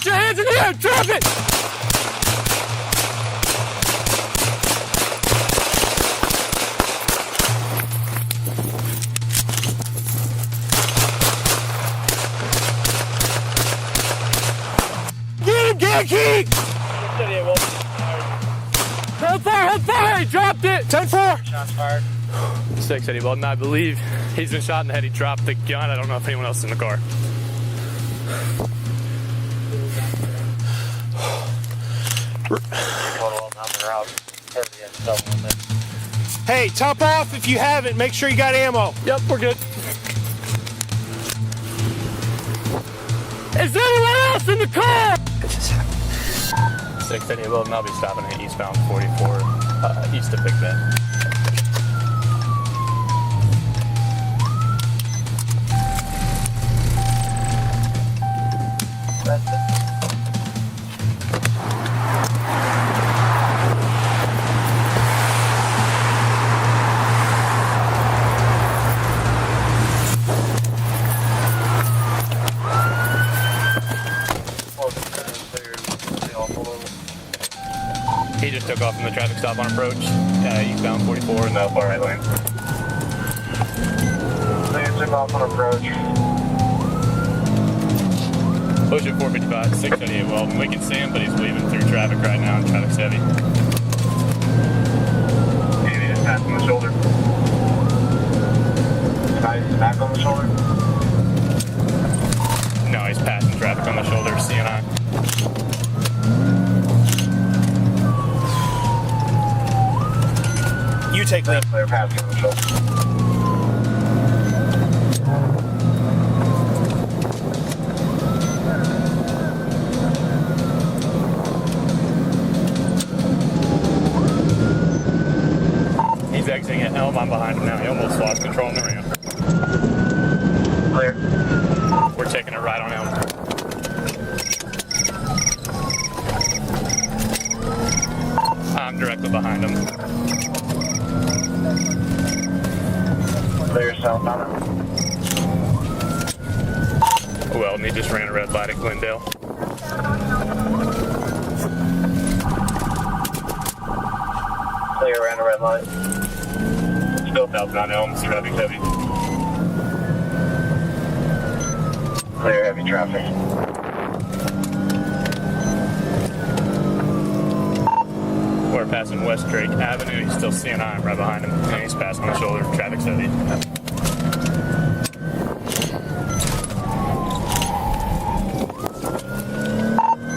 Put your hands in the air. Drop it. Get key! Hold fire! He dropped it! 10-4! Shots fired. 6 Eddie Bolton. I believe he's been shot in the head. He dropped the gun. I don't know if anyone else is in the car. Hey, top off if you haven't. Make sure you got ammo. Yep, we're good. Is anyone else in the car? 6 Eddie Bolton. I'll be stopping at eastbound 44, east of Big Bend. He just took off from the traffic stop on approach, eastbound 44 in the far right lane. He took off on approach. Push at 455, 678 Weldon. We can see him, but he's weaving through traffic right now and traffic's heavy. He just passed on the shoulder. He's back on the shoulder? No, he's passing traffic on the shoulder, CNI. You take lead. They're passing on the shoulder. He's exiting at Elm. I'm behind him now. He almost lost control on the ramp. Clear. We're taking it right on Elm. I'm directly behind him. Clear southbound. Well, and he just ran a red light at Glendale. Clear, ran a red light. Still southbound Elm, traffic heavy. Clear, heavy traffic. We're passing West Drake Avenue. He's still CNI. I'm right behind him. And he's passing on the shoulder. Traffic's heavy.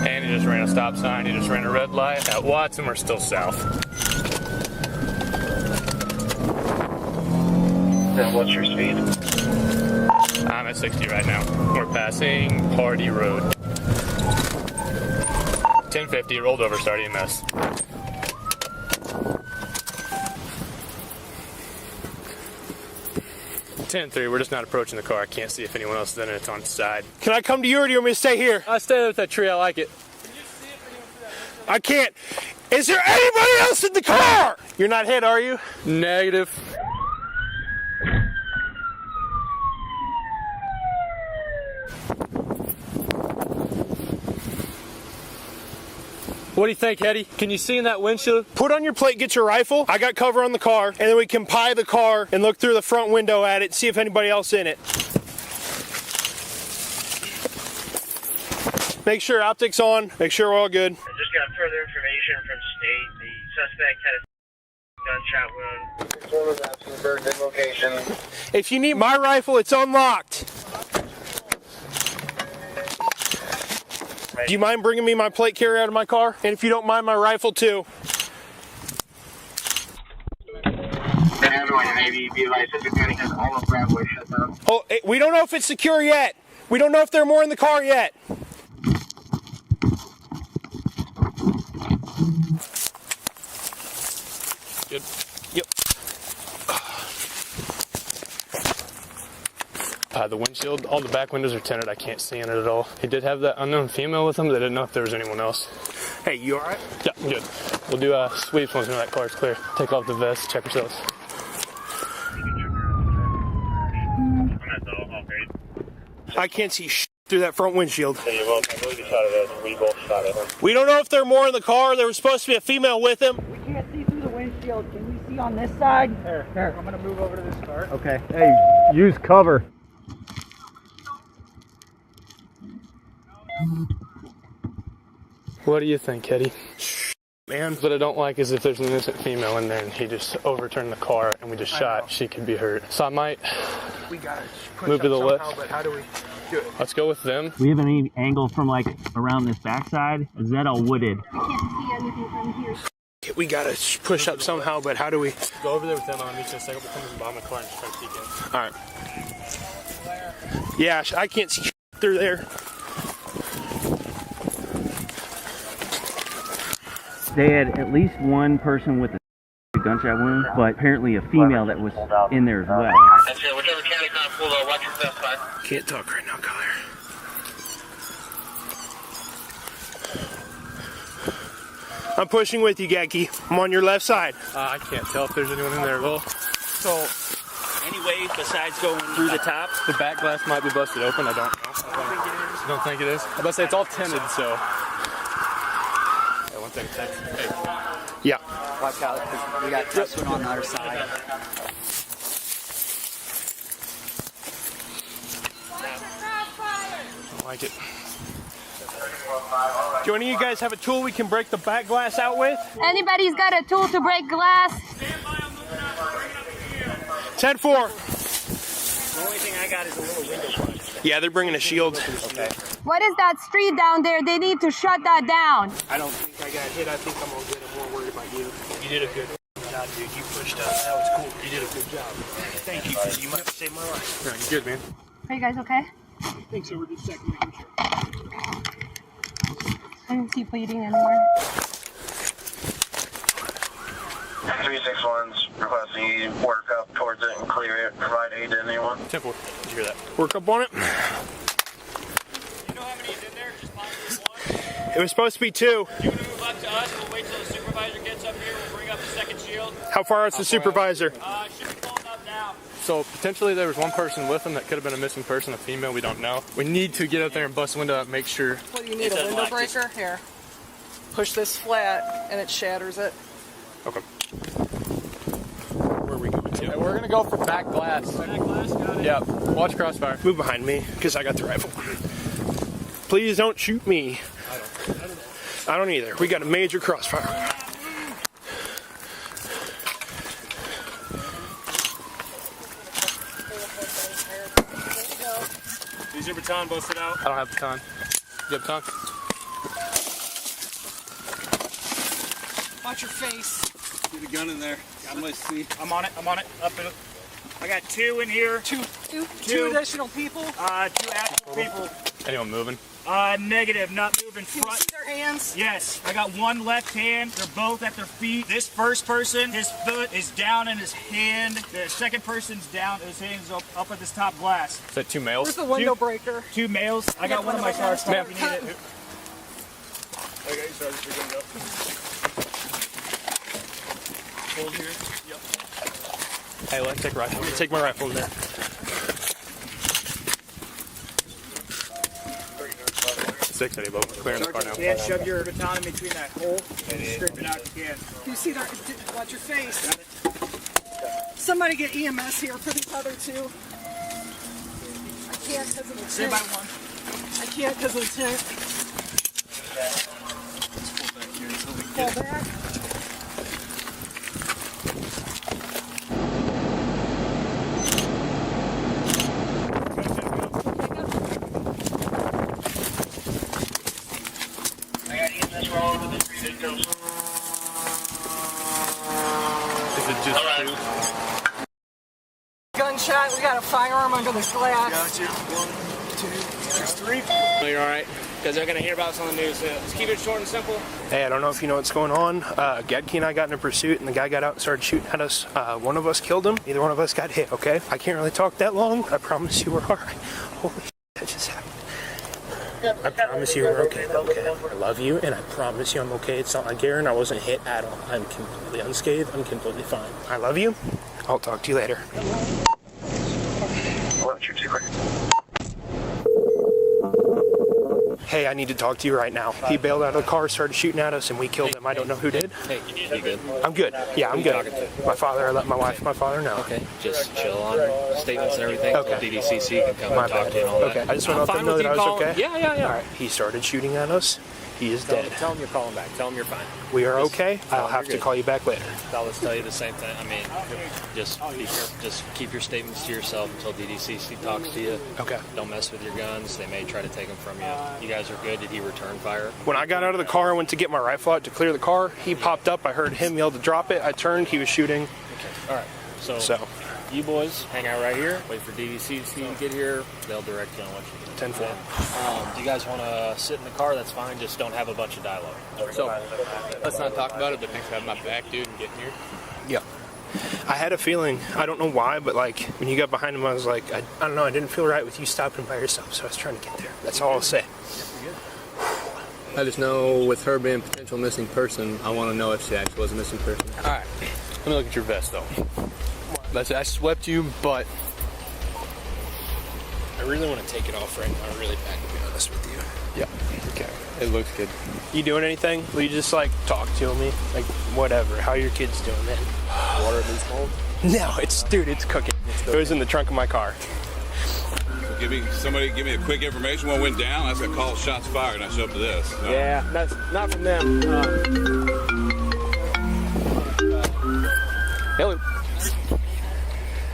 And he just ran a stop sign. He just ran a red light at Watson. We're still south. And what's your speed? I'm at 60 right now. We're passing Hardy Road. 1050, rolled over, starting EMS. Ten-3, we're just not approaching the car. I can't see if anyone else is in it. It's on its side. Can I come to you or do you want me to stay here? I stay there with that tree. I like it. I can't. Is there anybody else in the car? You're not hit, are you? Negative. What do you think, Eddie? Can you see in that windshield? Put on your plate, get your rifle. I got cover on the car, and then we can pie the car and look through the front window at it, see if anybody else in it. Make sure optics on, make sure we're all good. I just got further information from state. The suspect had a gunshot wound. This one was absent for good location. If you need my rifle, it's unlocked. Do you mind bringing me my plate carrier out of my car? And if you don't mind, my rifle too. Everyone in ABB license depending on all of Bradway shut down. Oh, we don't know if it's secure yet. We don't know if there are more in the car yet. Good. Yep. The windshield, all the back windows are tinted. I can't see in it at all. He did have that unknown female with him. They didn't know if there was anyone else. Hey, you all right? Yeah, I'm good. We'll do sweeps once we know that car's clear. Take off the vest, check yourselves. I can't see shit through that front windshield. Yeah, you both, I believe you shot at us. We both shot at him. We don't know if there are more in the car. There was supposed to be a female with him. We can't see through the windshield. Can we see on this side? Here. I'm gonna move over to this car. Okay. Hey, use cover. What do you think, Eddie? Man, What I don't like is if there's an innocent female in there and he just overturned the car and we just shot, she could be hurt. So I might We gotta push move to the somehow, left. but how do we do it? Let's go with them. We have any angle from like around this backside? Is that all wooded? I can't see anything from here. we gotta push up somehow, but how do we? Go over there with them on me just a second. We'll come from behind the car and just try to peek in. All right. Yeah, I can't see through there. They had at least one person with a gunshot wound, but apparently a female that was in there as well. That's it. Whichever county car pulls out, watch your left side. Can't talk right now, Collier. I'm pushing with you, Gecki. I'm on your left side. I can't tell if there's anyone in there at all. So, Any way besides going through the top? The back glass might be busted open. I don't know. You don't think it is? I'm about to say it's all tinted, so. Yeah, one thing. Hey. yeah. Watch out, 'cause we got this one on the other side. I don't like it. Do any of you guys have a tool we can break the back glass out with? Anybody's got a tool to break glass? 10-4. The only thing I got is a little window punch. Yeah, they're bringing a shield. Okay. What is that street down there? They need to shut that down. I don't think I got hit. I think I'm all good. I'm more worried about you. You did a good job, dude. You pushed up. That was cool. You did a good job. Thank you. You might have saved my life. No, you're good, man. Are you guys okay? Thanks, so we're just checking, making sure. I don't see bleeding anymore. 361's requesting you work up towards it and clear it. Provide aid to anyone. 10-4. Did you hear that? Work up on it. You know how many's in there? Just find one. It was supposed to be 2. You want to move up to us? We'll wait till the supervisor gets up here. We'll bring up the second shield. How far is the supervisor? Should be pulling up now. So potentially there was one person with him that could have been a missing person, a female, we don't know. We need to get up there and bust the window up, make sure. What do you need, a window breaker? Here. Push this flat and it shatters it. Okay. Where are we going to? We're gonna go for back glass. Back glass, got it. Yeah, watch crossfire. Move behind me, because I got the rifle. Please don't shoot me. I don't either. We got a major crossfire. Is your baton busted out? I don't have baton. You have baton? Watch your face. Get a gun in there. I must see. I'm on it. Up in it. I got 2 in here. Two additional people. 2 active people. Anyone moving? Negative. Not moving Can you front. see their hands? Yes, I got one left hand. They're both at their feet. This first person, his foot is down in his hand. The second person's down. His hand's up at this top glass. Is that 2 males? Where's the window breaker? 2 males. I got one of my shots. Ma'am. If you need it. Okay, sorry, you're gonna go. Hold here. Yep. Hey, let's take rifle. Let me take my rifle in there. Six, Eddie, but clearing the car now. Yeah, shove your baton in between that hole and scrape it out if you can. You see their, watch your face. Somebody get EMS here for these other 2. I can't because of the Stay by tent. one. I can't because of the tent. Pull back. I got EMS rolling with the 3 victims. Is it just 2? Gunshot. We got a firearm under this glass. Gotcha. 1, 2, there's 3. No, you're alright. Because they're going to hear about us on the news. Let's keep it short and simple. Hey, I don't know if you know what's going on. Gadkey and I got in a pursuit, and the guy got out and started shooting at us. One of us killed him. Neither one of us got hit, okay? I can't really talk that long. I promise you we're all right. Holy shit, that just happened. I promise you we're okay. Okay. I love you, and I promise you I'm okay. It's not like Aaron. I wasn't hit at all. I'm completely unscathed. I'm completely fine. I love you. I'll talk to you later. What's your secret? hey, I need to talk to you right now. He bailed out of the car, started shooting at us, and we killed him. I don't know who did. Hey, you good? I'm good. Yeah, I'm good. My father, I let my wife, my father know. Okay, just chill on statements and everything. Okay. DDCC can come and talk to you and all that. Okay, I just want to let them know that I was okay. Yeah. All right, he started shooting at us. He is dead. Tell him you're calling back. Tell him you're fine. We are okay. I'll have to call you back later. I'll just tell you the same thing. I mean, just keep your statements to yourself until DDCC talks to you. Okay. Don't mess with your guns. They may try to take them from you. You guys are good. Did he return fire? When I got out of the car, I went to get my rifle out to clear the car. He popped up. I heard him yell to drop it. I turned. He was shooting. Okay. All right. So you boys hang out right here. Wait for DDCC to get here. They'll direct you on what you do. 10-4. Do you guys want to sit in the car? That's fine. Just don't have a bunch of dialogue. So, let's not talk about it, but thanks for having my back, dude, and getting here. Yeah. I had a feeling, I don't know why, but like when you got behind him, I was like, I don't know, I didn't feel right with you stopping by yourself, so I was trying to get there. That's all I'll say. I just know with her being a potential missing person, I want to know if she actually was a missing person. All right. Let me look at your vest, though. I swept you, but I really want to take it off right now, really bad, to be honest with you. yeah. Okay. It looks good. You doing anything? Will you just like talk to me? Like whatever. How your kids doing, man? Water at least cold? No, it's cooking. It was in the trunk of my car. Give me a quick information. What went down? That's a call. Shots fired. And I show up to this. No. Yeah, that's not from them. Hello.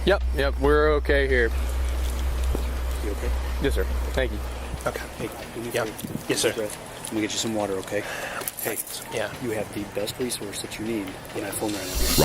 Yep. We're okay here. You okay? Yes, sir. Thank you. Okay. Hey, Yeah. Yes, sir. Let me get you some water, okay? Hey, Yeah. you have the best resource that you need in that phone right now.